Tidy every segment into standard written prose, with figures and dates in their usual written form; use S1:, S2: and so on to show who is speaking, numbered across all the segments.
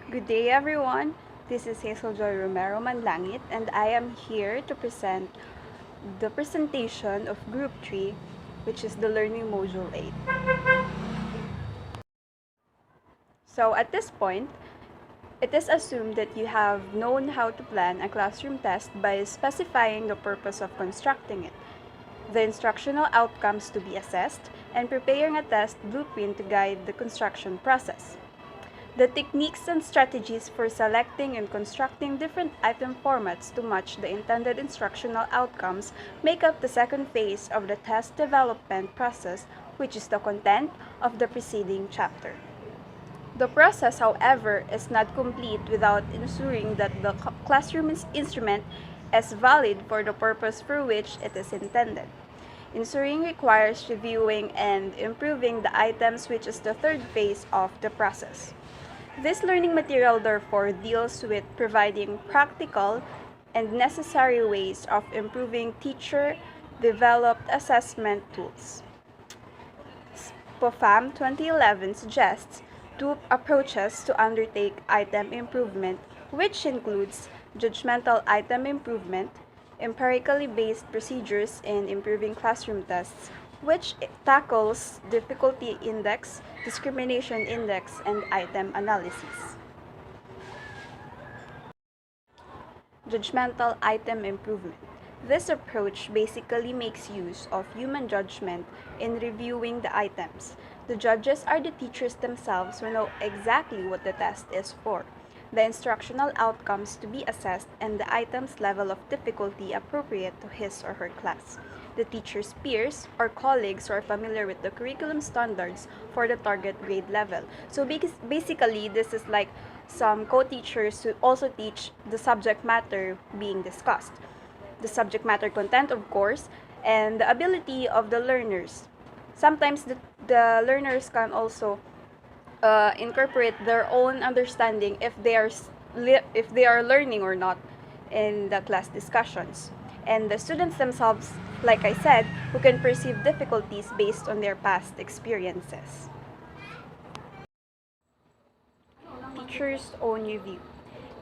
S1: Good day, everyone. This is Hazel Joy Romero Manlangit, and I am here to present the presentation of Group 3, which is the Learning Module 8. So, at this point, it is assumed that you have known how to plan a classroom test by specifying the purpose of constructing it, the instructional outcomes to be assessed, and preparing a test blueprint to guide the construction process. The techniques and strategies for selecting and constructing different item formats to match the intended instructional outcomes make up the second phase of the test development process, which is the content of the preceding chapter. The process, however, is not complete without ensuring that the classroom instrument is valid for the purpose for which it is intended. Ensuring requires reviewing and improving the items, which is the third phase of the process. This learning material therefore deals with providing practical and necessary ways of improving teacher-developed assessment tools. POFAM 2011 suggests two approaches to undertake item improvement, which includes judgmental item improvement, empirically based procedures in improving classroom tests, which tackles difficulty index, discrimination index, and item analysis. Judgmental item improvement. This approach basically makes use of human judgment in reviewing the items. The judges are the teachers themselves who know exactly what the test is for, the instructional outcomes to be assessed, and the item's level of difficulty appropriate to his or her class. The teacher's peers or colleagues who are familiar with the curriculum standards for the target grade level. So basically, this is like some co-teachers who also teach the subject matter being discussed. The subject matter content, of course, and the ability of the learners. Sometimes the learners can also incorporate their own understanding if they are learning or not in the class discussions. And the students themselves, like I said, who can perceive difficulties based on their past experiences. Teacher's own review.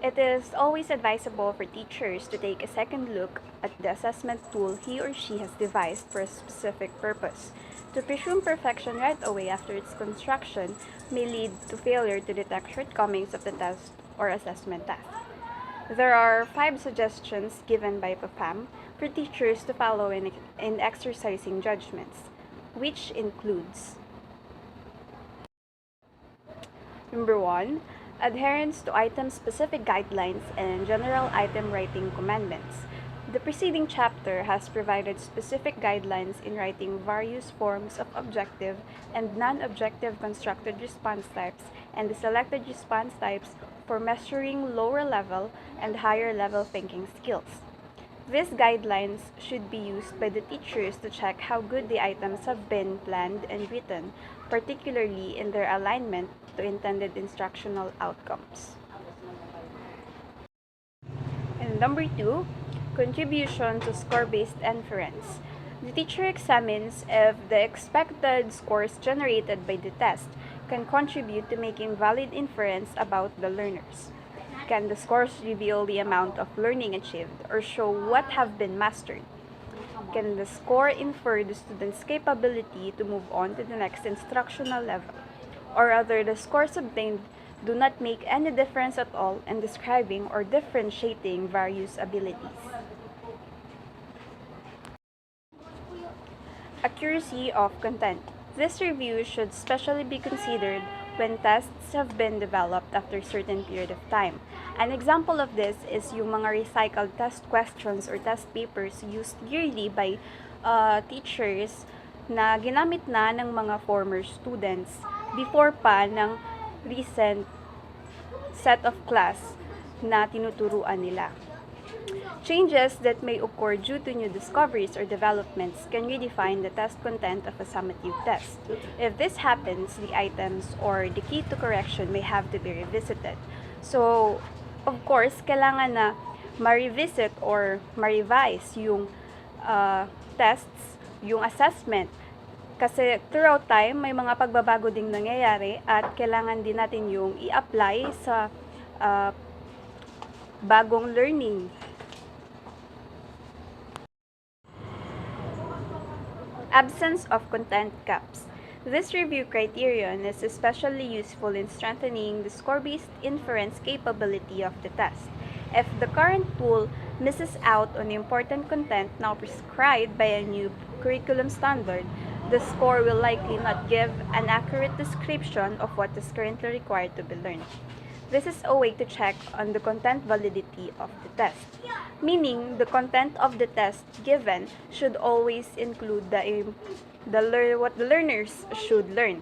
S1: It is always advisable for teachers to take a second look at the assessment tool he or she has devised for a specific purpose. To presume perfection right away after its construction may lead to failure to detect shortcomings of the test or assessment task. There are 5 suggestions given by PAPAM for teachers to follow in exercising judgments, which includes: Number 1, adherence to item-specific guidelines and general item writing commandments. The preceding chapter has provided specific guidelines in writing various forms of objective and non-objective constructed response types and the selected response types for measuring lower level and higher level thinking skills. These guidelines should be used by the teachers to check how good the items have been planned and written, particularly in their alignment to intended instructional outcomes. And number 2, contribution to score-based inference. The teacher examines if the expected scores generated by the test can contribute to making valid inference about the learners. Can the scores reveal the amount of learning achieved or show what have been mastered? Can the score infer the student's capability to move on to the next instructional level? Or rather, the scores obtained do not make any difference at all in describing or differentiating various abilities. Accuracy of content. This review should specially be considered when tests have been developed after a certain period of time. An example of this is yung mga recycled test questions or test papers used yearly by teachers na ginamit na ng mga former students before pa ng recent set of class na tinuturuan nila. Changes that may occur due to new discoveries or developments can redefine the test content of a summative test. If this happens, the items or the key to correction may have to be revisited. So, of course, kailangan na ma-revisit or ma-revise yung tests, yung assessment. Kasi throughout time, may mga pagbabago ding nangyayari at kailangan din natin yung i-apply sa uh, bagong learning. Absence of content gaps. This review criterion is especially useful in strengthening the score-based inference capability of the test. If the current tool misses out on important content now prescribed by a new curriculum standard, the score will likely not give an accurate description of what is currently required to be learned. This is a way to check on the content validity of the test, meaning the content of the test given should always include what the learners should learn.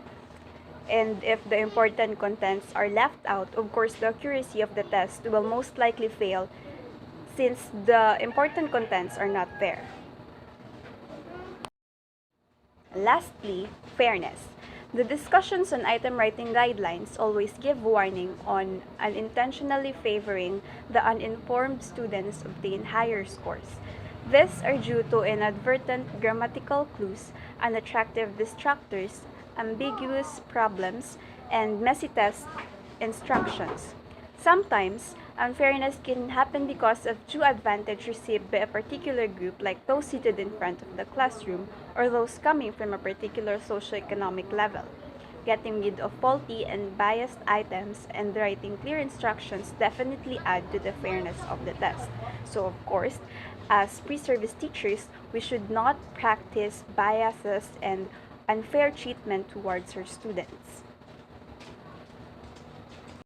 S1: And if the important contents are left out, of course, the accuracy of the test will most likely fail since the important contents are not there. Lastly, fairness. The discussions on item writing guidelines always give warning on unintentionally favoring the uninformed students obtain higher scores. These are due to inadvertent grammatical clues, unattractive distractors, ambiguous problems, and messy test instructions. Sometimes, unfairness can happen because of due advantage received by a particular group, like those seated in front of the classroom or those coming from a particular socioeconomic level. Getting rid of faulty and biased items and writing clear instructions definitely add to the fairness of the test. So, of course, as pre-service teachers, we should not practice biases and unfair treatment towards our students.